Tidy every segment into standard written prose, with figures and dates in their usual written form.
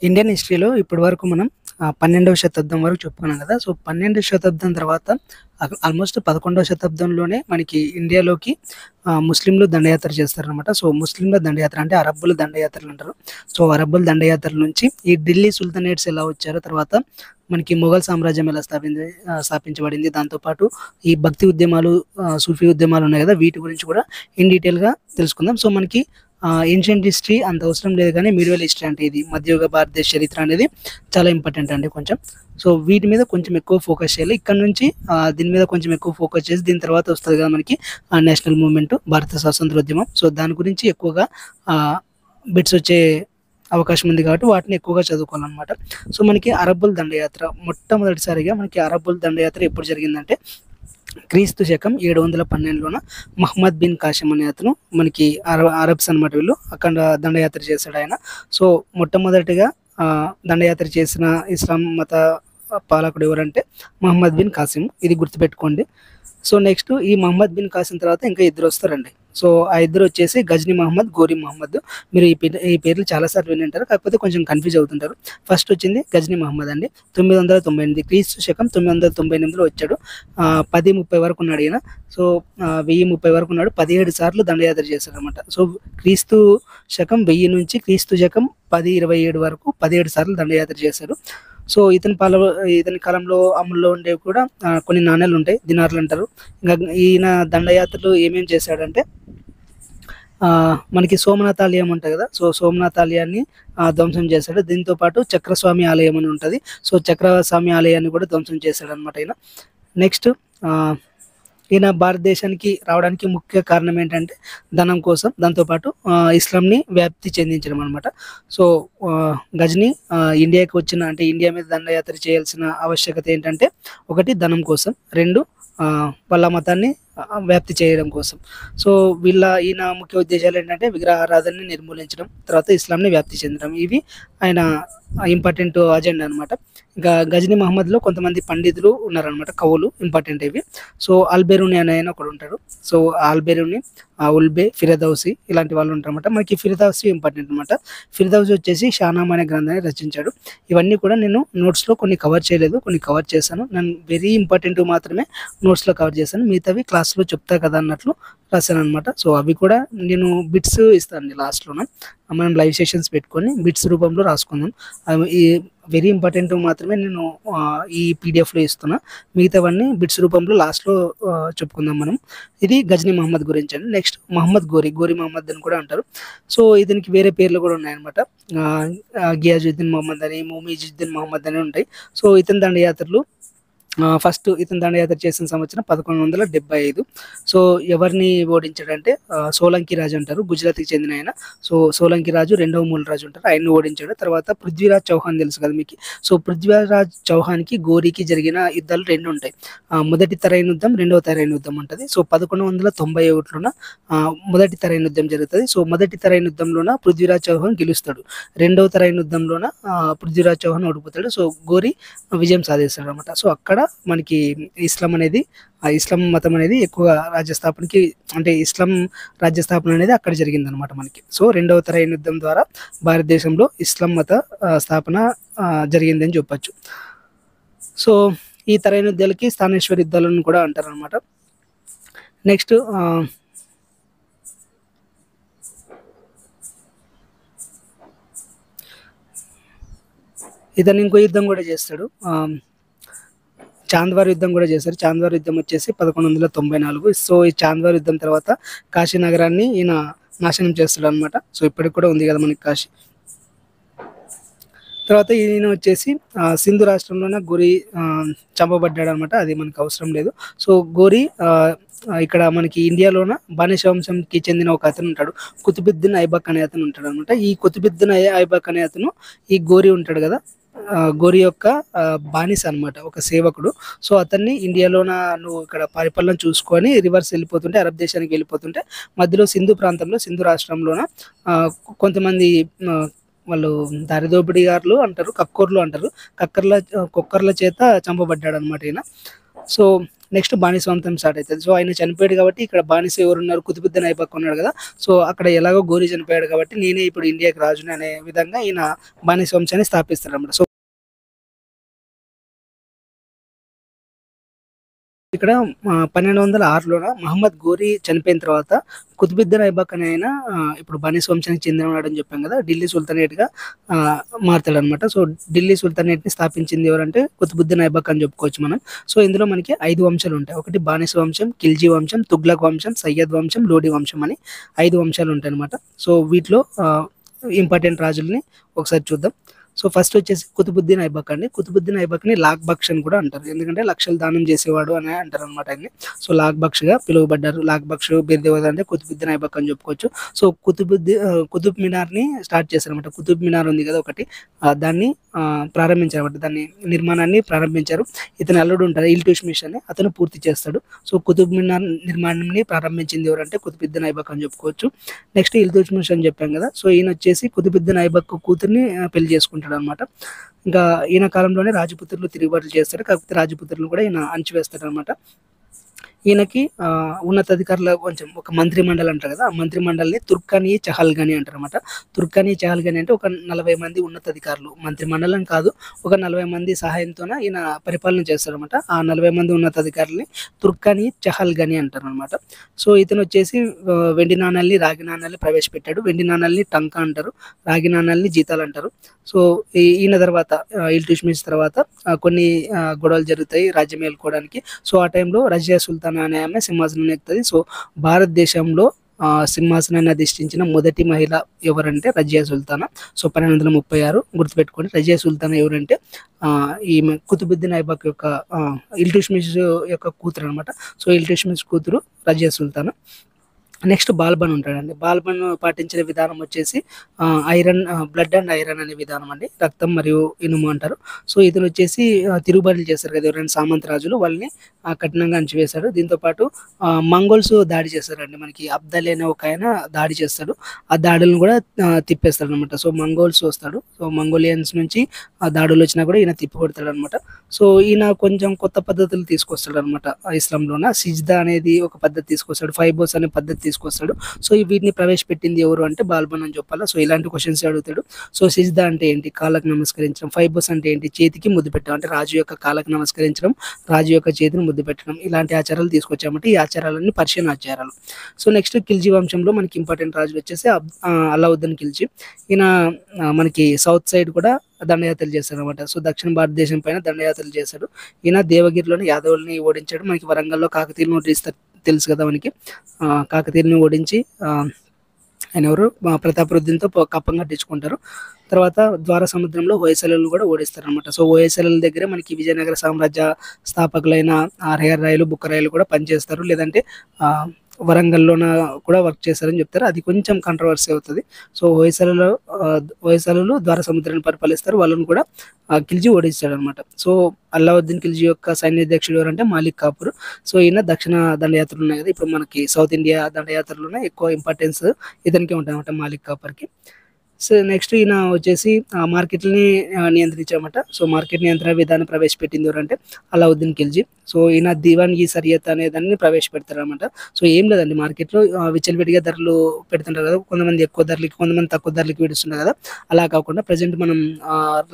Indian హిస్టరీలో ఇప్పటి వరకు మనం 12వ శతాబ్దం వరకు చెప్పుకున్నాం కదా. సో 12వ శతాబ్దం తర్వాత ఆల్మోస్ట్ 11వ శతాబ్దంలోనే మనకి ఇండియాలోకి ముస్లింలు దండయాత్ర చేస్తారనమాట. సో ముస్లింల దండయాత్ర అంటే అరబ్బుల దండయాత్రలు అంటారు. సో అరబ్బుల దండయాత్రల నుంచి ఈ ఢిల్లీ సుల్తానేట్స్ ఎలా వచ్చారో, తర్వాత మనకి మొఘల్ సామ్రాజ్యం ఎలా స్థాపించబడింది, దాంతోపాటు ఈ భక్తి ఉద్యమాలు, సూఫీ ఉద్యమాలు ఉన్నాయి కదా, వీటి గురించి కూడా ఇన్ డీటెయిల్గా తెలుసుకుందాం. సో మనకి ఏన్షియంట్ హిస్టరీ అంత అవసరం లేదు, కానీ మిడివల్ హిస్టరీ అంటే ఇది మధ్యయుగ భారతదేశ చరిత్ర అనేది చాలా ఇంపార్టెంట్ అండి కొంచెం. సో వీటి మీద కొంచెం ఎక్కువ ఫోకస్ చేయాలి. ఇక్కడ నుంచి దీని మీద కొంచెం ఎక్కువ ఫోకస్ చేసి దీని తర్వాత వస్తుంది కదా మనకి నేషనల్ మూవ్మెంట్, భారత స్వాతంత్రోద్యమం. సో దాని గురించి ఎక్కువగా బిట్స్ వచ్చే అవకాశం ఉంది కాబట్టి వాటిని ఎక్కువగా చదువుకోవాలన్నమాట. సో మనకి అరబ్బుల దండయాత్ర మొట్టమొదటిసారిగా మనకి అరబ్బుల దండయాత్ర ఎప్పుడు జరిగిందంటే క్రీస్తు శకం 712లోన మహమ్మద్ బిన్ కాసిం అనే అతను, మనకి అరబ్స్ అనమాట వీళ్ళు, అక్కడ దండయాత్ర చేశాడు ఆయన. సో మొట్టమొదటిగా దండయాత్ర చేసిన ఇస్లాం మత పాలకుడు ఎవరంటే మహమ్మద్ బిన్ కాసిం, ఇది గుర్తుపెట్టుకోండి. సో నెక్స్ట్ ఈ మహమ్మద్ బిన్ కాసిం తర్వాత ఇంకా ఇద్దరు వస్తారండి. సో ఆ ఇద్దరు వచ్చేసి గజ్నీ మహమ్మద్, గోరీ మహమ్మద్. మీరు ఈ పేర్లు చాలాసార్లు వినింటారు, కాకపోతే కొంచెం కన్ఫ్యూజ్ అవుతుంటారు. ఫస్ట్ వచ్చింది గజ్నీ మహమ్మద్ అండి, 998 క్రీస్తు శకం 998లో వచ్చాడు. 1030 వరకు ఉన్నాడు ఈయన. సో 1030 వరకు ఉన్నాడు. 17 సార్లు దండయాత్ర చేశాడు అనమాట. సో క్రీస్తు శకం 1000 నుంచి క్రీస్తు శకం 1027 వరకు 17 సార్లు దండయాత్ర చేశాడు. సో ఇతని కాలంలో అమల్లో ఉండేవి కూడా కొన్ని నాణ్యాలు ఉంటాయి, దినార్లు అంటారు. ఇంకా ఈయన దండయాత్రలు ఏమేమి చేశాడంటే మనకి సోమనాథ ఆలయం ఉంటుంది కదా, సో సోమనాథ ఆలయాన్ని ధ్వంసం చేశాడు. దీంతో పాటు చక్రస్వామి ఆలయం అని ఉంటుంది. సో చక్రస్వామి ఆలయాన్ని కూడా ధ్వంసం చేశాడు అనమాట ఈయన. నెక్స్ట్ ఈయన భారతదేశానికి రావడానికి ముఖ్య కారణం ఏంటంటే ధనం కోసం, దాంతోపాటు ఇస్లాంని వ్యాప్తి చెందించడం అనమాట. సో గజ్నీ ఇండియాకి వచ్చిన, అంటే ఇండియా మీద దండయాత్ర చేయాల్సిన ఆవశ్యకత ఏంటంటే ఒకటి ధనం కోసం, రెండు వాళ్ళ మతాన్ని వ్యాప్తి చేయడం కోసం. సో ఈయన ముఖ్య ఉద్దేశాలు ఏంటంటే విగ్రహారాధనని నిర్మూలించడం, తర్వాత ఇస్లాంని వ్యాప్తి చెందడం. ఇవి ఆయన ఇంపార్టెంట్ అజెండా అనమాట. ఇంకా గజ్నీ మహమ్మద్లో కొంతమంది పండితులు ఉన్నారనమాట, కవులు ఇంపార్టెంట్ ఇవి. సో అల్బెరూని అనే ఆయన ఒకడు ఉంటాడు. సో అల్బెరూని, ఉల్బే, ఫిరదౌసి ఇలాంటి వాళ్ళు ఉంటారన్నమాట. మనకి ఫిరదౌసి ఇంపార్టెంట్ అనమాట. ఫిరదౌసి వచ్చేసి షానామా అనే గ్రంథాన్ని రచించాడు. ఇవన్నీ కూడా నేను నోట్స్లో కొన్ని కవర్ చేయలేదు, కొన్ని కవర్ చేశాను. నేను వెరీ ఇంపార్టెంట్ మాత్రమే నోట్స్లో కవర్ చేశాను, మిగతావి క్లాస్లో చెప్తా కదా అన్నట్లు రాశాను అనమాట. సో అవి కూడా నేను బిట్స్ ఇస్తాను లాస్ట్లోన. మనం లైవ్ సెషన్స్ పెట్టుకొని బిట్స్ రూపంలో రాసుకుందాం. ఈ వెరీ ఇంపార్టెంట్ మాత్రమే నేను ఈ పీడిఎఫ్లో ఇస్తున్నా, మిగతావన్నీ బిట్స్ రూపంలో లాస్ట్లో చెప్పుకుందాం మనం. ఇది గజ్నీ మహమ్మద్ గురించి అండి. నెక్స్ట్ మహమ్మద్ గోరీ మహమ్మద్ అని కూడా అంటారు. సో ఇతనికి వేరే పేర్లు కూడా ఉన్నాయన్నమాట. గియాజుద్దీన్ మహమ్మద్ అని, ముమీజుద్దీన్ మహమ్మద్ అని ఉంటాయి. సో ఇతని దండయాత్రలు ఫస్ట్ ఇతను దండయాత్ర చేసిన సంవత్సరం 1175. సో ఎవరిని ఓడించాడంటే సోలంకి రాజు అంటారు, గుజరాత్కి చెందిన ఆయన. సో సోలంకి రాజు రెండవ మూల రాజు ఉంటారు, ఆయన్ని ఓడించాడు. తర్వాత పృథ్వీరాజ్ చౌహాన్ తెలుసు కదా మీకు. సో పృథ్వీరాజ్ చౌహాన్కి గోరీకి జరిగిన యుద్ధాలు రెండు ఉంటాయి. మొదటి తరైన యుద్ధం, రెండవ తరైన యుద్ధం ఉంటుంది. సో 1191లోన మొదటి తరైన యుద్ధం జరుగుతుంది. సో మొదటి తరైన యుద్ధంలోన పృథ్వీరాజ్ చౌహాన్ గెలుస్తాడు. రెండవ తరైన యుద్ధంలోన పృథ్వీరాజ్ చౌహాన్ ఓడిపోతాడు. సో గోరీ విజయం సాధిస్తాడు అనమాట. సో అక్కడ మనకి ఇస్లాం మతం అనేది ఎక్కువ రాజ్యస్థాపనకి, అంటే ఇస్లాం రాజ్యస్థాపన అనేది అక్కడ జరిగింది అనమాట మనకి. సో రెండవ తరైన యుద్ధం ద్వారా భారతదేశంలో ఇస్లాం మత స్థాపన జరిగిందని చెప్పచ్చు. సో ఈ తరైన యుద్ధాలకి స్థానేశ్వర యుద్ధాలను కూడా అంటారు అనమాట. నెక్స్ట్ ఇతను ఇంకో యుద్ధం కూడా చేస్తాడు, చాంద్వార్ యుద్ధం కూడా చేశారు. చాంద్వార్ యుద్ధం వచ్చేసి 1194. సో ఈ చాంద్వార్ యుద్ధం తర్వాత కాశీ నగరాన్ని ఈయన నాశనం చేస్తాడు అనమాట. సో ఇప్పటికి కూడా ఉంది కదా మనకి కాశీ. తర్వాత ఈయన వచ్చేసి సింధు రాష్ట్రంలోనే గోరీ చంపబడ్డాడు అనమాట, అది మనకు అవసరం లేదు. సో గోరీ ఇక్కడ మనకి ఇండియాలోన బానిస వంశంకి చెందిన ఒక అతను ఉంటాడు, కుతుబుద్దీన్ ఐబక్ అనే అతను ఉంటాడు అనమాట. ఈ కుతుబుద్దీన్ ఐబక్ అనే అతను ఈ గోరీ ఉంటాడు కదా, గోరీ యొక్క బానిస అనమాట, ఒక సేవకుడు. సో అతన్ని ఇండియాలోన నువ్వు ఇక్కడ పరిపాలన చూసుకొని రివర్స్ వెళ్ళిపోతుంటే, అరబ్ దేశానికి వెళ్ళిపోతుంటే మధ్యలో సింధు ప్రాంతంలో, సింధు రాష్ట్రంలోన కొంతమంది వాళ్ళు దారిదోపిడిగారులు అంటారు, కక్కోర్లు అంటారు, కుక్కర్ల చేత చంపబడ్డాడు అనమాట ఈయన. సో నెక్స్ట్ బానిసవంతం స్టార్ట్ అవుతుంది. సో ఆయన చనిపోయాడు కాబట్టి ఇక్కడ బానిస ఎవరున్నారు, కుతుబుద్దీన్ ఐబక్ ఉన్నాడు కదా. సో అక్కడ ఎలాగో గోరి చనిపోయాడు కాబట్టి నేనే ఇప్పుడు ఇండియాకి రాజుని అనే విధంగా ఈయన బానిస వంశాన్ని స్థాపిస్తాడు అన్నమాట. సో ఇక్కడ 1206లోన మహమ్మద్ గోరి చనిపోయిన తర్వాత కుతుబుద్దీన్ ఐబక్ అనే ఆయన ఇప్పుడు బానిస వంశానికి చెందినవాడు అని చెప్పాం కదా, ఢిల్లీ సుల్తానేట్గా మారుతాడు అనమాట. సో ఢిల్లీ సుల్తానేట్ని స్థాపించింది ఎవరంటే కుతుబుద్దీన్ ఐబక్ అని చెప్పుకోవచ్చు మనం. సో ఇందులో మనకి 5 వంశాలు ఉంటాయి. ఒకటి బానిస వంశం, ఖిల్జీ వంశం, తుగ్లక్ వంశం, సయ్యద్ వంశం, లోడి వంశం అని 5 వంశాలు ఉంటాయి అనమాట. సో వీటిలో ఇంపార్టెంట్ రాజుల్ని ఒకసారి చూద్దాం. సో ఫస్ట్ వచ్చేసి కుతుబుద్దీన్ ఐబక్ అండి. కుతుబుద్దీన్ ఐబక్ని లాక్ బక్ష్ అని కూడా అంటారు, ఎందుకంటే లక్షలు దానం చేసేవాడు అని అంటారు అనమాట ఆయన్ని. సో లాక్ బక్షగా పిలువబడ్డారు. లాక్ బక్ష్ బిర్దేవర్ అంటే కుతుబుద్దీన్ ఐబక్ అని చెప్పుకోవచ్చు. సో కుతుబ్ మినార్ని స్టార్ట్ చేశారనమాట. కుతుబ్ మినార్ ఉంది కదా ఒకటి, దాన్ని ప్రారంభించారన్నమాట. దాన్ని నిర్మాణాన్ని ప్రారంభించారు. ఇతని అల్లుడు ఉంటారు ఇల్టుష్మిష్ అని, అతను పూర్తి చేస్తాడు. సో కుతుబ్ మినార్ నిర్మాణాన్ని ప్రారంభించింది ఎవరంటే కుతుబుద్దీన్ ఐబక్ అని చెప్పుకోవచ్చు. నెక్స్ట్ ఇల్టుష్మిష్ అని చెప్పాం కదా. సో ఈయన వచ్చేసి కుతుబుద్దీన్ ఐబక్ కూతుర్ని పెళ్లి చేసుకుంటాడు అనమాట. ఇంకా ఈయన కాలంలోనే రాజపుత్రులు తిరుగుబాట్లు చేస్తారు, కాకపోతే రాజపుత్రులు కూడా ఈయన అణచివేస్తాడు అనమాట. ఈయనకి ఉన్నతాధికారుల కొంచెం ఒక మంత్రి మండలి అంటారు కదా, ఆ మంత్రి మండలిని తుర్కానీ చహల్గాని అంటారు అనమాట. తుర్కానీ చహల్గాని అంటే ఒక 40 మంది ఉన్నతాధికారులు, మంత్రి మండలం కాదు, ఒక 40 మంది సహాయంతో ఈయన పరిపాలన చేస్తారనమాట. ఆ 40 మంది ఉన్నతాధికారులని తుర్కానీ చహల్గాని అంటారు అనమాట. సో ఇతను వచ్చేసి వెండి నాణాలని, రాగి నాణాలని ప్రవేశపెట్టాడు. వెండి నాణాలని టంకా అంటారు, రాగి నాణాలని జీతాలు అంటారు. సో ఈయన తర్వాత ఇల్టుష్మిష్ తర్వాత కొన్ని గొడవలు జరుగుతాయి రాజ్యం ఏలుకోవడానికి. సో ఆ టైంలో రజియా సుల్తాన్ అనే ఆమె సింహాసనం ఎక్కుతుంది. సో భారతదేశంలో సింహాసనాన్ని అధిష్ఠించిన మొదటి మహిళ ఎవరంటే రజియా సుల్తానా. సో 1236 గుర్తుపెట్టుకోండి. రజియా సుల్తానా ఎవరంటే ఈమె కుతుబుద్దీన్ ఐబక్ యొక్క ఇల్టుష్మిష్ యొక్క కూతురు అనమాట. సో ఇల్టుష్మిష్ కూతురు రజియా సుల్తానా. నెక్స్ట్ బాల్బన్ ఉంటాడండి. బాల్బన్ పాటించిన విధానం వచ్చేసి ఐరన్, బ్లడ్ అండ్ ఐరన్ అనే విధానం అండి, రక్తం మరియు ఇనుము అంటారు. సో ఇతను వచ్చేసి తిరుగుబాటులు చేస్తారు కదా ఎవరైనా సామంత రాజులు, వాళ్ళని కఠినంగా అణచివేశాడు. దీంతోపాటు మంగోల్స్ దాడి చేస్తారండి, మనకి అబ్దల్ అనే ఒక ఆయన దాడి చేస్తాడు. ఆ దాడులను కూడా తిప్పేస్తాడు అనమాట. సో మంగోల్స్ వస్తాడు. సో మంగోలియన్స్ నుంచి ఆ దాడులు వచ్చినా కూడా ఈయన తిప్పి కొడతాడు అనమాట. సో ఈయన కొంచెం కొత్త పద్ధతులు తీసుకొస్తాడు అనమాట. ఇస్లాంలోన సిజ్దా అనేది ఒక పద్ధతి తీసుకొస్తాడు, ఫైబోస్ అనే పద్ధతి తీసుకొస్తాడు. సో వీటిని ప్రవేశపెట్టింది ఎవరు అంటే బాల్బన్ అని చెప్పాలా. సో ఇలాంటి క్వశ్చన్స్ అడుగుతాడు. సో సిజ్దా అంటే ఏంటి, కాళ్ళకు నమస్కరించడం. ఫైబోస్ అంటే ఏంటి, చేతికి ముద్దు పెట్టడం, అంటే రాజు యొక్క కాళ్ళకు నమస్కరించడం, రాజు యొక్క చేతిని ముద్దు పెట్టడం. ఇలాంటి ఆచారాలు తీసుకొచ్చామంటే ఈ ఆచారాలన్నీ పర్షియన్ ఆచారాలు. సో నెక్స్ట్ ఖిల్జీ వంశంలో మనకి ఇంపార్టెంట్ రాజులు వచ్చేసి అలావుద్దీన్ ఖిల్జీ. ఈయన మనకి సౌత్ సైడ్ కూడా దండయాత్రలు చేశాడు అనమాట. సో దక్షిణ భారతదేశం పైన దండయాత్రలు చేశాడు. ఈయన దేవగిరిలోని యాదవుల్ని ఓడించాడు. మనకి వరంగల్లో కాకతీయులను ఓడిస్తారు తెలుసు కదా మనకి. కాకతీయుల్ని ఓడించి ఆయన ఎవరు ప్రతాపరుద్దీన్తో కప్పం కట్టించుకుంటారు. తర్వాత ద్వార సముద్రంలో హొయసలలు కూడా ఓడిస్తారు అనమాట. సో హొయసలల దగ్గర మనకి విజయనగర సామ్రాజ్య స్థాపకులైన ఆర్యర్ రాయలు, బుక్కరాయలు కూడా పనిచేస్తారు, లేదంటే వరంగల్లోన కూడా వర్క్ చేశారని చెప్తారు. అది కొంచెం కాంట్రవర్సీ అవుతుంది. సో హొయసలలు ద్వార సముద్రాన్ని పరిపాలిస్తారు, వాళ్ళని కూడా ఖిల్జీ ఓడిస్తాడు అనమాట. సో అల్లావుద్దీన్ ఖిల్జీ యొక్క సైన్యాధ్యక్షుడు ఎవరంటే మాలిక్ కాఫూర్. సో ఈయన దక్షిణ దండయాత్రలు ఉన్నాయి కదా, ఇప్పుడు మనకి సౌత్ ఇండియా దండయాత్రలోనే ఎక్కువ ఇంపార్టెన్స్ ఇతనికి ఉంటుంది అనమాట, మాలిక్ కాఫూర్కి. సో నెక్స్ట్ ఈయన వచ్చేసి మార్కెట్ని నియంత్రించామట. సో మార్కెట్ నియంత్రణ విధానం ప్రవేశపెట్టింది ఎవరంటే అలావుద్దీన్ ఖిల్జీ. సో ఈయన దివాన్గి సరియత్ అనే దాన్ని ప్రవేశపెడతారు అనమాట. సో ఏం లేదండి, మార్కెట్లో విచ్చలవిడిగా ధరలు పెడుతుంటారు కదా, కొంతమంది ఎక్కువ ధరలకి, కొంతమంది తక్కువ ధరలకి విడుస్తుంటారు కదా. అలా కాకుండా ప్రజెంట్ మనం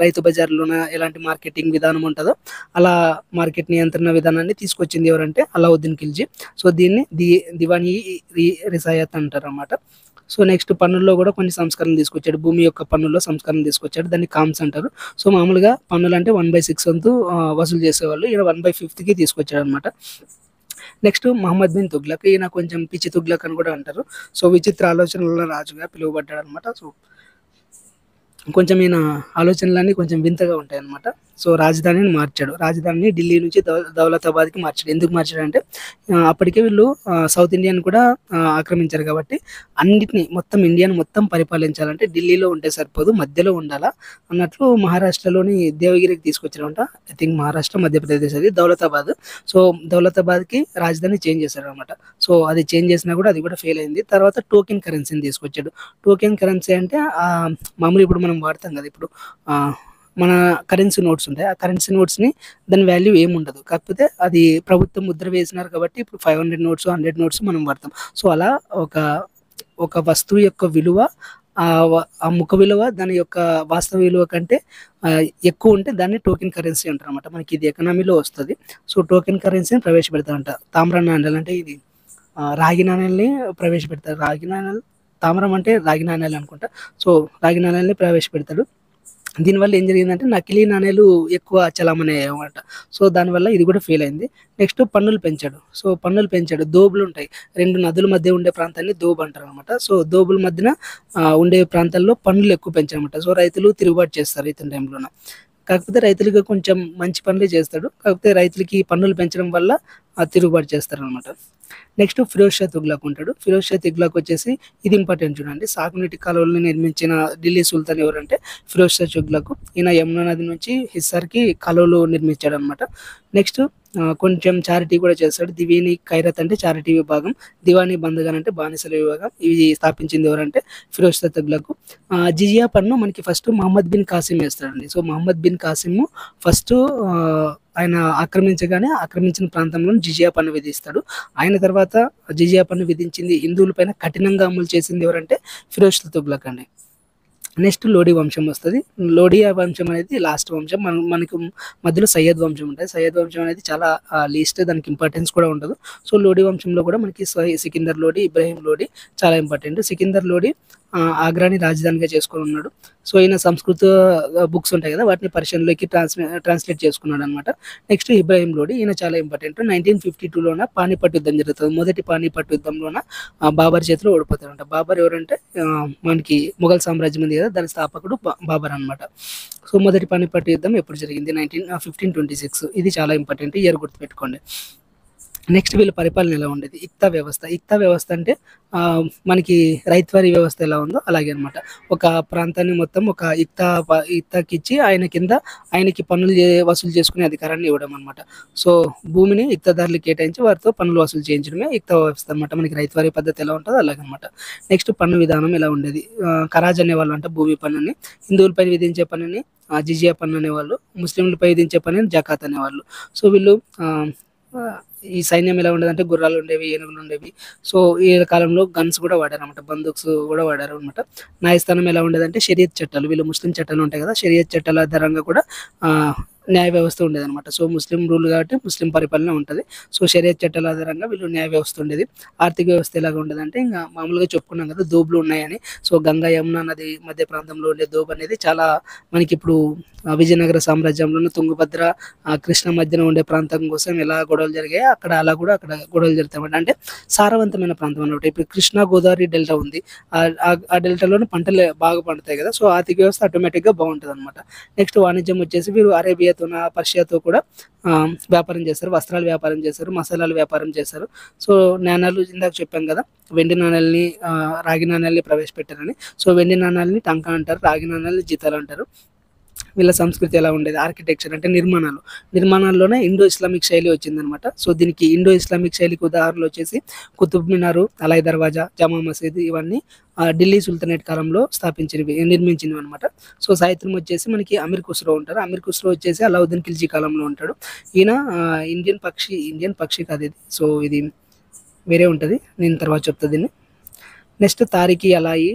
రైతు బజార్లోన ఎలాంటి మార్కెటింగ్ విధానం ఉంటుందో అలా మార్కెట్ నియంత్రణ విధానాన్ని తీసుకొచ్చింది ఎవరంటే అలావుద్దీన్ ఖిల్జీ. సో దీన్ని దివానీ రిసాయత్ అంటారు అన్నమాట. సో నెక్స్ట్ పన్నుల్లో కూడా కొన్ని సంస్కరణలు తీసుకొచ్చాడు. భూమి యొక్క పన్నుల్లో సంస్కరణ తీసుకొచ్చాడు, దాన్ని కామ్స్ అంటారు. సో మామూలుగా పన్నులు అంటే 1/6 వంతు వసూలు చేసేవాళ్ళు, ఈయన 1/5కి తీసుకొచ్చాడు అనమాట. నెక్స్ట్ మహమ్మద్ బిన్ తుగ్లక్. ఈయన కొంచెం పిచ్చి తుగ్లక్ అని కూడా అంటారు. సో విచిత్ర ఆలోచనల రాజుగా పిలువబడ్డాడు అనమాట. సో కొంచెం ఈయన ఆలోచనలన్నీ కొంచెం వింతగా ఉంటాయి అన్నమాట. సో రాజధానిని మార్చాడు, రాజధానిని ఢిల్లీ నుంచి దౌలతాబాద్కి మార్చాడు. ఎందుకు మార్చాడు అంటే అప్పటికే వీళ్ళు సౌత్ ఇండియాని కూడా ఆక్రమించారు కాబట్టి అన్నిటిని మొత్తం ఇండియాని మొత్తం పరిపాలించాలంటే ఢిల్లీలో ఉంటే సరిపోదు, మధ్యలో ఉండాలా అన్నట్లు మహారాష్ట్రలోని దేవగిరికి తీసుకొచ్చారంట. ఐ థింక్ మహారాష్ట్ర, మధ్యప్రదేశ్ అది దౌలతాబాద్. సో దౌలతాబాద్కి రాజధాని చేంజ్ చేశాడు అనమాట. సో అది చేంజ్ చేసినా కూడా అది కూడా ఫెయిల్ అయింది. తర్వాత టోకెన్ కరెన్సీని తీసుకొచ్చాడు. టోకెన్ కరెన్సీ అంటే మామూలు ఇప్పుడు మనం వాడతాం కదా, ఇప్పుడు మన కరెన్సీ నోట్స్ ఉంటాయి. ఆ కరెన్సీ నోట్స్‌ని దాని వాల్యూ ఏముండదు. కాకపోతే అది ప్రభుత్వం ముద్ర వేసినారు కాబట్టి ఇప్పుడు 500 నోట్స్, 100 నోట్స్ మనం వాడతాం. సో, అలా ఒక ఒక వస్తువు యొక్క విలువ ఆ ముఖ విలువ దాని యొక్క వాస్తవ విలువ కంటే ఎక్కువుంటే దాన్ని టోకెన్ కరెన్సీ అంటారనమాట. మనకి ఇది ఎకనామీలో వస్తది. సో, టోకెన్ కరెన్సీని ప్రవేశపెడతారంట. తామ్ర నాణేలు అంటే ఇది రాగి నాణేల్ని ప్రవేశపెడతారు. రాగి నాణేలు తామ్రం అంటే రాగి నాణేలు అనుకుంటా. సో, రాగి నాణేల్ని ప్రవేశపెడతాడు. దీనివల్ల ఏం జరిగిందంటే నకిలీ నాణేలు ఎక్కువ చలామణి అయ్యాయన్నమాట. సో, దానివల్ల ఇది కూడా ఫెయిల్ అయింది. నెక్స్ట్ పన్నులు పెంచాడు. సో, పన్నులు పెంచాడు. దోబులుంటాయి. 2 నదుల మధ్య ఉండే ప్రాంతాన్ని దోబు అంటారనమాట. సో, దోబుల మధ్యన ఉండే ప్రాంతాల్లో పన్నులు ఎక్కువ పెంచారనమాట. సో, రైతులు తిరుగుబాటు చేస్తారు ఇతని టైంలోన. కాకపోతే రైతులకి కొంచెం మంచి పనులే చేస్తాడు. కాకపోతే రైతులకి పన్నులు పెంచడం వల్ల తిరుగుబాటు చేస్తారనమాట. నెక్స్ట్ ఫిరోజ్ షా తుగ్లక్ ఉంటాడు. ఫిరోజ్ షా తుగ్లక్ వచ్చేసి ఇది ఇంపార్టెంట్ చూడండి. సాగునీటి కాలువలను నిర్మించిన ఢిల్లీ సుల్తాన్ ఎవరంటే ఫిరోజ్ షా తుగ్లక్. ఈయన యమునా నది నుంచి హిస్సార్‌కి కాలువలు నిర్మించాడనమాట. నెక్స్ట్ కొంచెం చారిటీ కూడా చేస్తాడు. దివీని ఖైరత్ అంటే చారిటీ విభాగం. దివానీ బంధుగాన్ అంటే బానిసల విభాగం. ఇవి స్థాపించింది ఎవరంటే ఫిరోజ్ షా తుగ్లక్. జిజియా పన్ను మనకి ఫస్ట్ మహమ్మద్ బిన్ కాసిం వేస్తాడండి. సో, మహమ్మద్ బిన్ కాసిం ఫస్ట్ ఆయన ఆక్రమించిన ప్రాంతంలో జిజియా పన్ను విధిస్తాడు. ఆయన తర్వాత జిజియా పన్ను విధించింది హిందువులపైన కఠినంగా అమలు చేసింది ఎవరంటే ఫిరోజ్ షా తుగ్లక్ అండి. నెక్స్ట్ లోడీ వంశం వస్తది. లోడీ వంశం అనేది లాస్ట్ వంశం. మనకు మధ్యలో సయ్యద్ వంశం ఉంటది. సయ్యద్ వంశం అనేది చాలా లీస్ట్, దానికి ఇంపార్టెన్స్ కూడా ఉండదు. సో, లోడీ వంశంలో కూడా మనకి సికిందర్ లోడీ, ఇబ్రాహీం లోడీ చాలా ఇంపార్టెంట్. సికిందర్ లోడీ ఆగ్రాని రాజధానిగా చేసుకొని ఉన్నాడు. సో, ఈయన సంస్కృత బుక్స్ ఉంటాయి కదా, వాటిని పర్షియన్‌లోకి ట్రాన్స్‌లేట్ చేసుకున్నాడనమాట. నెక్స్ట్ ఇబ్రాహీం లోడీ, ఈయన చాలా ఇంపార్టెంట్. 1952లోన పానీపట్ యుద్ధం జరుగుతది. మొదటి పానీపట్ యుద్ధంలోన బాబర్ చేతిలో ఓడిపోతాడంట. బాబర్ ఎవరంటే మనకి మొఘల్ సామ్రాజ్యం ఉంది కదా, దాని స్థాపకుడు బాబర్ అనమాట. సో, మొదటి పానీపట్ యుద్ధం ఎప్పుడు జరిగింది? 1526. ఇది చాలా ఇంపార్టెంట్. ఇయర్ గుర్తుపెట్టుకోండి. నెక్స్ట్ వీళ్ళ పరిపాలన ఎలా ఉండేది? ఇక్తా వ్యవస్థ. ఇక్తా వ్యవస్థ అంటే మనకి రైతువారీ వ్యవస్థ ఎలా ఉందో అలాగే అనమాట. ఒక ప్రాంతాన్ని మొత్తం ఒక ఇక్తాకిచ్చి ఆయనకి పన్నులు వసూలు చేసుకునే అధికారాన్ని ఇవ్వడం అనమాట. సో, భూమిని ఇక్తాదారులకు కేటాయించి వారితో పన్నులు వసూలు చేయించడమే ఇక్తా వ్యవస్థ అనమాట. మనకి రైతువారీ పద్ధతి ఎలా ఉంటుందో అలాగనమాట. నెక్స్ట్ పన్ను విధానం ఎలా ఉండేది? ఖరాజ్ అనేవాళ్ళు అంటే భూమి పన్నుని, హిందువులపై విధించే పన్నుని జిజియా పన్ను అనేవాళ్ళు, ముస్లింలపై విధించే పన్నుని జకాత్ అనేవాళ్ళు. సో, వీళ్ళు ఈ సైన్యం ఎలా ఉండేదంటే గుర్రాలు ఉండేవి, ఏనుగులు ఉండేవి. సో, ఈ కాలంలో గన్స్ కూడా వాడారనమాట. బందూక్స్ కూడా వాడారనమాట. న్యాయస్థానం ఎలా ఉండేదంటే షరియత్ చట్టాలు, వీళ్ళు ముస్లిం చట్టాలు ఉంటాయి కదా, షరియత్ చట్టాల ఆధారంగా కూడా న్యాయ వ్యవస్థ ఉండేదనమాట. సో, ముస్లిం రూల్ కాబట్టి ముస్లిం పరిపాలన ఉంటది. సో, షరియత్ చట్టాల ఆధారంగా వీళ్ళు న్యాయ వ్యవస్థ ఉండేది. ఆర్థిక వ్యవస్థ ఎలాగా ఉండేదంటే ఇంకా మామూలుగా చెప్పుకున్నాం కదా దోబులు ఉన్నాయని. సో, గంగా యమునా నది మధ్య ప్రాంతంలో ఉండే దోబు అనేది చాలా మనకిప్పుడు విజయనగర సామ్రాజ్యంలోని తుంగభద్ర, కృష్ణ మధ్యన ఉండే ప్రాంతం కోసం ఎలా గొడవలు జరిగాయో అక్కడ గొడవలు జరుగుతాయన్నమాట. అంటే సారవంతమైన ప్రాంతం అన్నమాట. ఇప్పుడు కృష్ణా గోదావరి డెల్టా ఉంది. ఆ డెల్టాలోని పంటలు బాగా పండుతాయి కదా. సో, ఆర్థిక వ్యవస్థ ఆటోమేటిక్‌గా బాగుంటదనమాట. నెక్స్ట్ వాణిజ్యం వచ్చేసి వీరు అరేబియాతోన, పర్షియాతో కూడా వ్యాపారం చేస్తారు. వస్త్రాల వ్యాపారం చేస్తారు, మసాలాల వ్యాపారం చేస్తారు. సో, నాణాలు ఇందాక చెప్పాం కదా, వెండి నాణాలని రాగి నాణాలని ప్రవేశపెట్టారని. సో, వెండి నాణాలని టంకా అంటారు, రాగి నాణాలని జీతాలు అంటారు. వీళ్ళ సంస్కృతి ఎలా ఉండేది? ఆర్కిటెక్చర్ అంటే నిర్మాణాల్లోనే ఇండో ఇస్లామిక్ శైలి వచ్చిందనమాట. సో, దీనికి ఇండో ఇస్లామిక్ శైలికి ఉదాహరణలు వచ్చేసి కుతుబ్ మినారు, అలాయ్ దర్వాజా, జామా మసీద్ ఇవన్నీ ఢిల్లీ సుల్తానేట్ కాలంలో నిర్మించినవి అనమాట. సో, సాహిత్యం వచ్చేసి మనకి అమీర్ ఖుస్రో ఉంటారు. అమీర్ ఖుస్రో వచ్చేసి అలావుద్దీన్ ఖిల్జీ కాలంలో ఉంటాడు. ఈయన ఇండియన్ పక్షి కాదు ఇది. సో, ఇది వేరే ఉంటుంది, నేను తర్వాత చెప్తా దీన్ని. నెక్స్ట్ తారిఖీ అలాయి,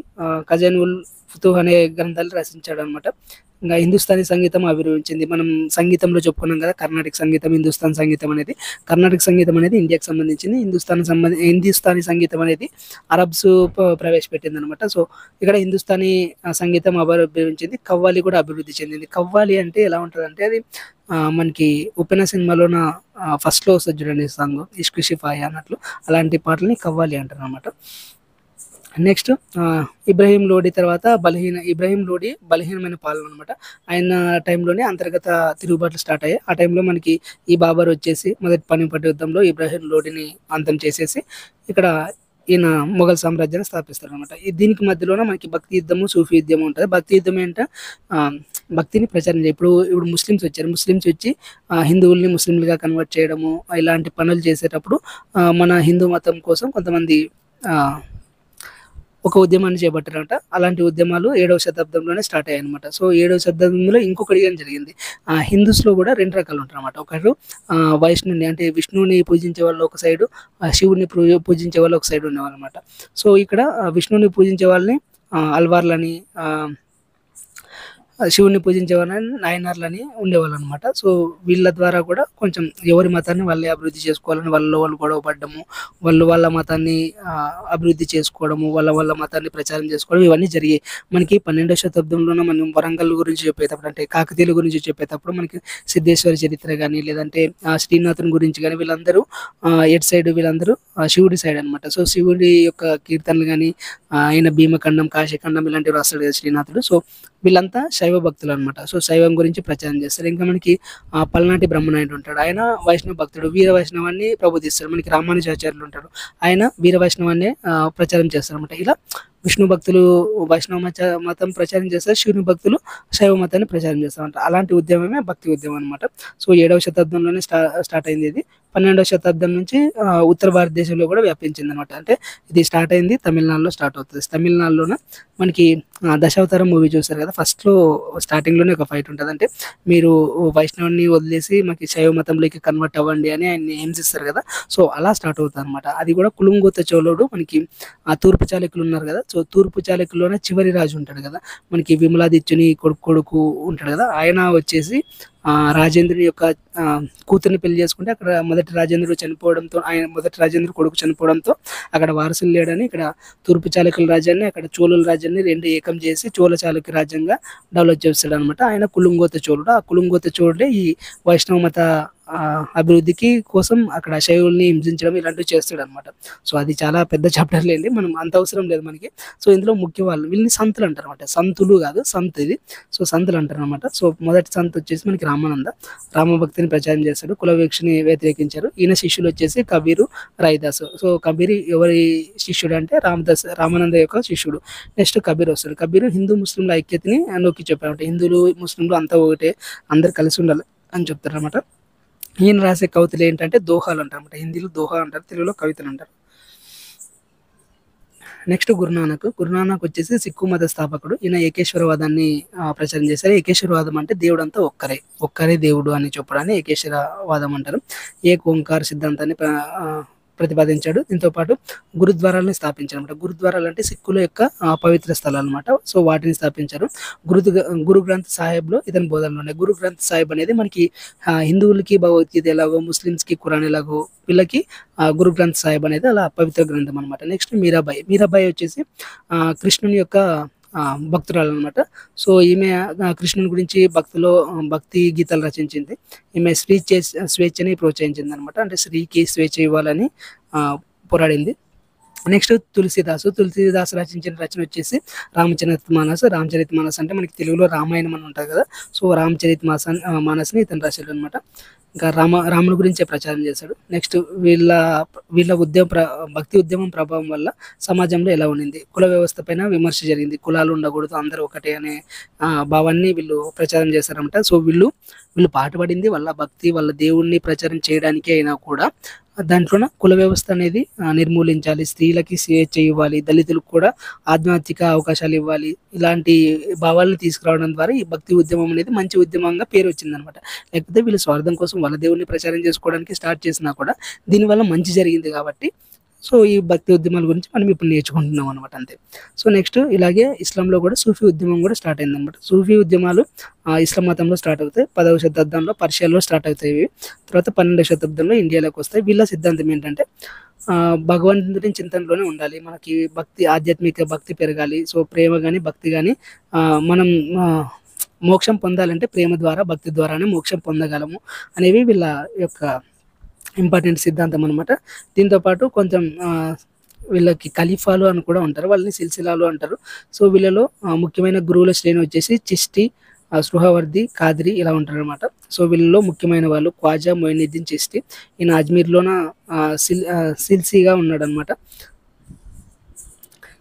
ఖజాన్ ఉల్ ఫుతూహ్ అనే గ్రంథాలు రచించాడు అనమాట. ఇంకా హిందుస్థానీ సంగీతం అభిరుచింది. మనం సంగీతంలో చెప్పుకున్నాం కదా, కర్ణాటక సంగీతం, హిందుస్థాన్ సంగీతం అనేది. కర్ణాటక సంగీతం అనేది ఇండియాకి సంబంధించింది. హిందుస్థానీ సంగీతం అనేది అరబ్స్ ప్రవేశపెట్టింది అనమాట. సో, ఇక్కడ హిందుస్థానీ సంగీతం అభివృద్ధించింది, కవ్వాలి కూడా అభివృద్ధి చెందింది. కవ్వాలి అంటే ఎలా ఉంటుందంటే అది మనకి ఉప్పెన సినిమాలోన ఫస్ట్లో వస్తుంది చూడండి సాంగ్, ఇష్క్ షిఫాయి అన్నట్లు, అలాంటి పాటలని కవ్వాలి అంటారు అనమాట. నెక్స్ట్ ఇబ్రాహీం లోడీ తర్వాత ఇబ్రాహీం లోడీ బలహీనమైన పాలన అనమాట. ఆయన టైంలోనే అంతర్గత తిరుగుబాట్లు స్టార్ట్ అయ్యాయి. ఆ టైంలో మనకి ఈ బాబర్ వచ్చేసి మొదటి పానిపట్ యుద్ధంలో ఇబ్రాహీం లోడీని అంతం చేసేసి ఇక్కడ ఈయన మొఘల్ సామ్రాజ్యాన్ని స్థాపిస్తారు అనమాట. దీనికి మధ్యలోనే మనకి భక్తి యుద్ధము, సూఫీ యుద్ధం ఉంటుంది. భక్తి యుద్ధం ఏంటంటే భక్తిని ప్రచారం ఇప్పుడు ముస్లిమ్స్ వచ్చి హిందువుల్ని ముస్లింలుగా కన్వర్ట్ చేయడము, ఇలాంటి పనులు చేసేటప్పుడు మన హిందూ మతం కోసం కొంతమంది ఒక ఉద్యమాన్ని చేపట్టారంట. అలాంటి ఉద్యమాలు 7వ శతాబ్దంలోనే స్టార్ట్ అయ్యాయన్నమాట. సో 7వ శతాబ్దంలో ఇంకొకటి గాని జరిగింది. హిందూస్‌లో కూడా 2 రకాలు ఉంటారన్నమాట. ఒకరు వైష్ణవుని అంటే విష్ణువుని పూజించే వాళ్ళు ఒక సైడు, శివుడిని పూజించే వాళ్ళు ఒక సైడ్ ఉండేవాళ్ళన్నమాట. సో ఇక్కడ విష్ణువుని పూజించే వాళ్ళని అల్వార్‌లని, ఆహ్ శివుడిని పూజించేవాళ్ళని నాయనార్లని ఉండేవాళ్ళనమాట. సో వీళ్ళ ద్వారా కూడా కొంచెం ఎవరి మతాన్ని వాళ్ళే అభివృద్ధి చేసుకోవాలని వాళ్ళలో వాళ్ళు గొడవ పడ్డము, వాళ్ళు వాళ్ళ మతాన్ని అభివృద్ధి చేసుకోవడము, వాళ్ళ మతాన్ని ప్రచారం చేసుకోవడం ఇవన్నీ జరిగాయి. మనకి 12వ శతాబ్దంలోనే మనం వరంగల్ గురించి చెప్పేటప్పుడు అంటే కాకతీయుల గురించి చెప్పేటప్పుడు మనకి సిద్ధేశ్వర చరిత్ర గాని, లేదంటే శ్రీనాథుని గురించి గాని వీళ్ళందరూ ఎటు సైడ్ వీళ్ళందరూ శివుడి సైడ్ అనమాట. సో శివుడి యొక్క కీర్తనలు గాని, ఆయన భీమఖండం, కాశీఖండం ఇలాంటివి రాస్తాడు కదా శ్రీనాథుడు. సో వీళ్ళంతా శైవ భక్తులనమాట. సో శైవం గురించి ప్రచారం చేస్తారు. ఇంకా మనకి పల్నాటి బ్రహ్మనాయుడు ఉంటాడు. ఆయన వైష్ణవ భక్తుడు. వీర వైష్ణవాన్ని ప్రబోధిస్తాడు. మనకి రామానుజాచార్యులు ఉంటాడు. ఆయన వీర వైష్ణవాన్నే ప్రచారం చేస్తారనమాట. ఇలా విష్ణు భక్తులు వైష్ణవ మతం ప్రచారం చేస్తారు. శివుని భక్తులు శైవ మతాన్ని ప్రచారం చేస్తారంట. అలాంటి ఉద్యమమే భక్తి ఉద్యమం అనమాట. సో 7వ శతాబ్దంలోనే స్టార్ట్ అయింది ఇది. 12వ శతాబ్దం నుంచి ఉత్తర భారతదేశంలో కూడా వ్యాపించింది అనమాట. అంటే ఇది స్టార్ట్ అయింది తమిళనాడులో స్టార్ట్ అవుతుంది. తమిళనాడులోన మనకి దశావతారం మూవీ చూస్తారు కదా, ఫస్ట్‌లో స్టార్టింగ్‌లోనే ఒక ఫైట్ ఉంటది. అంటే మీరు వైష్ణవుడిని వదిలేసి మనకి శైవ మతంలోకి కన్వర్ట్ అవ్వండి అని ఆయన్ని హింసిస్తారు కదా. సో అలా స్టార్ట్ అవుతదనమాట. అది కూడా కులుంగోత చోళుడు మనకి తూర్పు చాళుక్యులు ఉన్నారు కదా. సో తూర్పు చాళుక్యుల్లోనే చివరి రాజు ఉంటాడు కదా. మనకి విమలాదిత్యుని కొడుకు ఉంటాడు కదా. ఆయన వచ్చేసి రాజేంద్రుని యొక్క కూతుర్ని పెళ్లి చేసుకుంటే అక్కడ మొదటి రాజేంద్రుడు చనిపోవడంతో, మొదటి రాజేంద్రుడు కొడుకు చనిపోవడంతో అక్కడ వారసులు లేడని ఇక్కడ తూర్పు చాళుక్యుల రాజ్యాన్ని, అక్కడ చోళుల రాజ్యాన్ని రెండు ఏకం చేసి చోళ చాళుక్య రాజ్యంగా డెవలప్ చేస్తాడనమాట. ఆయన కులుంగోత చోళుడు. ఆ కులుంగోత చోళుడే ఈ వైష్ణవ మత అభివృద్ధికి కోసం అక్కడ శైవుల్ని హింసించడం ఇలాంటివి చేస్తాడనమాట. సో అది చాలా పెద్ద చాప్టర్ లేండి, మనం అంత అవసరం లేదు మనకి. సో ఇందులో ముఖ్య వాళ్ళు వీళ్ళని సంతులు అంటారనమాట. సంతులు కాదు, సంత్ ఇది. సో సంతులు అంటారనమాట. సో మొదటి సంత్ వచ్చేసి మనకి రామానంద, రామభక్తిని ప్రచారం చేస్తాడు. కులవీక్షని వ్యతిరేకించారు. ఈయన శిష్యులు వచ్చేసి కబీరు, రాయిదాసు. సో కబీరు ఎవరి శిష్యుడు అంటే రామానంద యొక్క శిష్యుడు. నెక్స్ట్ కబీర్ వస్తాడు. కబీరు హిందూ ముస్లింల ఐక్యతని నొక్కి చెప్పారంట. హిందువులు ముస్లింలు అంతా ఒకటే, అందరు కలిసి ఉండాలి అని చెప్తారనమాట. ఈయన రాసే కవితలు ఏంటంటే దోహాలు అంటారన్నమాట. హిందీలో దోహా అంటారు, తెలుగులో కవితలు అంటారు. నెక్స్ట్ గురునానక్ వచ్చేసి సిక్కు మత స్థాపకుడు. ఈయన ఏకేశ్వరవాదాన్ని ప్రచారం చేశారు. ఏకేశ్వరవాదం అంటే దేవుడు అంతా ఒక్కరే దేవుడు అని చెప్పడాన్ని ఏకేశ్వరవాదం అంటారు. ఏక్ ఓంకార సిద్ధాంతాన్ని ప్రతిపాదించాడు. దీంతో పాటు గురుద్వారాలను స్థాపించారు అనమాట. గురుద్వారాలు అంటే సిక్కుల యొక్క పవిత్ర స్థలాలు అనమాట. సో వాటిని స్థాపించారు. గురు గ్రంథ్ సాహెబ్లో ఇతని బోధనలు ఉన్నాయి. గురు గ్రంథ్ సాహిబ్ అనేది మనకి హిందువులకి భగవద్గీత ఎలాగో, ముస్లిమ్స్కి ఖురాన్ ఎలాగో, వీళ్ళకి గురు గ్రంథ్ సాహిబ్ అనేది అలా పవిత్ర గ్రంథం అనమాట. నెక్స్ట్ మీరాబాయి వచ్చేసి కృష్ణుని యొక్క భక్తురాలు అనమాట. సో ఈమె కృష్ణుని గురించి భక్తి గీతాలు రచించింది. ఈమె స్వేచ్ఛని ప్రోత్సహించింది అనమాట. అంటే స్త్రీకి స్వేచ్ఛ ఇవ్వాలని పోరాడింది. నెక్స్ట్ తులసీదాసు రచించిన రచన వచ్చేసి రామచరితమానస్ అంటే మనకి తెలుగులో రామాయణం అని ఉంటుంది కదా. సో మానస్ని ఇతను రాశాడు అనమాట. ఇంకా రాముని గురించే ప్రచారం చేశాడు. నెక్స్ట్ వీళ్ళ భక్తి ఉద్యమం ప్రభావం వల్ల సమాజంలో ఎలా ఉండింది, కుల వ్యవస్థ పైన విమర్శ జరిగింది. కులాలు ఉండకూడదు, అందరూ ఒకటే అనే భావాన్ని వీళ్ళు ప్రచారం చేశారనమాట. సో వీళ్ళు పాటుపడింది వాళ్ళ భక్తి, వాళ్ళ దేవుణ్ణి ప్రచారం చేయడానికి అయినా కూడా దాంట్లోన కుల వ్యవస్థ అనేది నిర్మూలించాలి, స్త్రీలకి స్వేచ్ఛ ఇవ్వాలి, దళితులకు కూడా ఆధ్యాత్మిక అవకాశాలు ఇవ్వాలి, ఇలాంటి భావాలను తీసుకురావడం ద్వారా ఈ భక్తి ఉద్యమం అనేది మంచి ఉద్యమంగా పేరు వచ్చిందనమాట. లేకపోతే వీళ్ళు స్వార్థం కోసం వాళ్ళ దేవుడిని ప్రచారం చేసుకోవడానికి స్టార్ట్ చేసినా కూడా దీనివల్ల మంచి జరిగింది కాబట్టి సో ఈ భక్తి ఉద్యమాల గురించి మనం ఇప్పుడు నేర్చుకుంటున్నాం అనమాట, అంతే. సో నెక్స్ట్ ఇలాగే ఇస్లాంలో కూడా సూఫీ ఉద్యమం కూడా స్టార్ట్ అయింది అనమాట. సూఫీ ఉద్యమాలు ఇస్లాం మతంలో స్టార్ట్ అవుతాయి. 10వ శతాబ్దంలో పర్షియాలో స్టార్ట్ అవుతాయి. తర్వాత 12వ శతాబ్దంలో ఇండియాలోకి వస్తాయి. వీళ్ళ సిద్ధాంతం ఏంటంటే భగవంతుని చింతనలోనే ఉండాలి, మనకి ఆధ్యాత్మిక భక్తి పెరగాలి. సో ప్రేమ కానీ భక్తి కానీ మనం మోక్షం పొందాలంటే ప్రేమ ద్వారా భక్తి ద్వారానే మోక్షం పొందగలము అనేవి వీళ్ళ యొక్క ఇంపార్టెంట్ సిద్ధాంతం అనమాట. దీంతోపాటు కొంచెం వీళ్ళకి ఖలీఫాలు అని కూడా ఉంటారు, వాళ్ళని సిల్సిలాలు అంటారు. సో వీళ్ళలో ముఖ్యమైన గురువుల శ్రేణి వచ్చేసి చిష్టి, సుహవర్ది, కాద్రి ఇలా ఉంటారు అనమాట. సో వీళ్ళలో ముఖ్యమైన వాళ్ళు ఖ్వాజా మొయినుద్దీన్ చిష్టి. ఈయన అజ్మీర్లోన సిల్సిగా ఉన్నాడు అనమాట.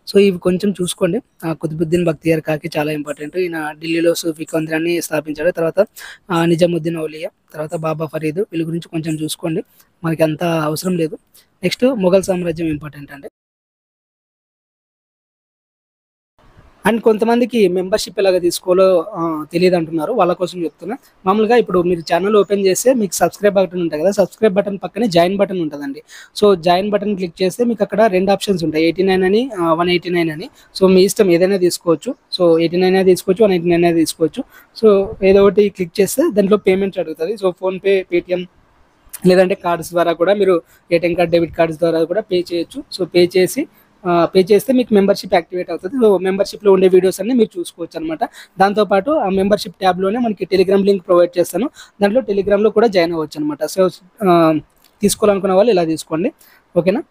సో ఇవి కొంచెం చూసుకోండి. కుతుబుద్దీన్ బక్తియార్ కాకి చాలా ఇంపార్టెంట్. ఈయన ఢిల్లీలో సూఫీ కేంద్రాన్ని స్థాపించాడు. తర్వాత నిజాముద్దీన్ ఔలియా, తర్వాత బాబా ఫరీద్, వీళ్ళ గురించి కొంచెం చూసుకోండి, మనకి అంత అవసరం లేదు. నెక్స్ట్ మొఘల్ సామ్రాజ్యం ఇంపార్టెంట్ అండి. అండ్ కొంతమందికి మెంబర్షిప్ ఎలాగ తీసుకోవాలో తెలియదు అంటున్నారు, వాళ్ళ కోసం చెప్తున్నా. మామూలుగా ఇప్పుడు మీరు ఛానల్ ఓపెన్ చేస్తే మీకు సబ్స్క్రైబ్ బటన్ ఉంటుంది కదా, సబ్స్క్రైబ్ బటన్ పక్కనే జాయిన్ బటన్ ఉంటుందండి. సో జాయిన్ బటన్ క్లిక్ చేస్తే మీకు అక్కడ 2 ఆప్షన్స్ ఉంటాయి, 89 అని 189 అని. సో మీ ఇష్టం ఏదైనా తీసుకోవచ్చు. సో 89 అయినా తీసుకోవచ్చు, 189 అయినా తీసుకోవచ్చు. సో ఏదో ఒకటి క్లిక్ చేస్తే దాంట్లో పేమెంట్ అడుగుతుంది. సో ఫోన్పే, పేటిఎం లేదంటే కార్డ్స్ ద్వారా కూడా మీరు ఏటీఎం కార్డ్, డెబిట్ కార్డ్స్ ద్వారా కూడా పే చేయొచ్చు. సో పే చేస్తే మీకు మెంబర్షిప్ యాక్టివేట్ అవుతుంది. సో మెంబర్షిప్లో ఉండే వీడియోస్ అన్ని మీరు చూసుకోవచ్చు అనమాట. దాంతోపాటు ఆ మెంబర్షిప్ ట్యాబ్లోనే మనకి టెలిగ్రామ్ లింక్ ప్రొవైడ్ చేస్తాను, దాంట్లో టెలిగ్రామ్లో కూడా జాయిన్ అవ్వచ్చు అనమాట. సో తీసుకోవాలనుకున్న వాళ్ళు ఇలా తీసుకోండి, ఓకేనా.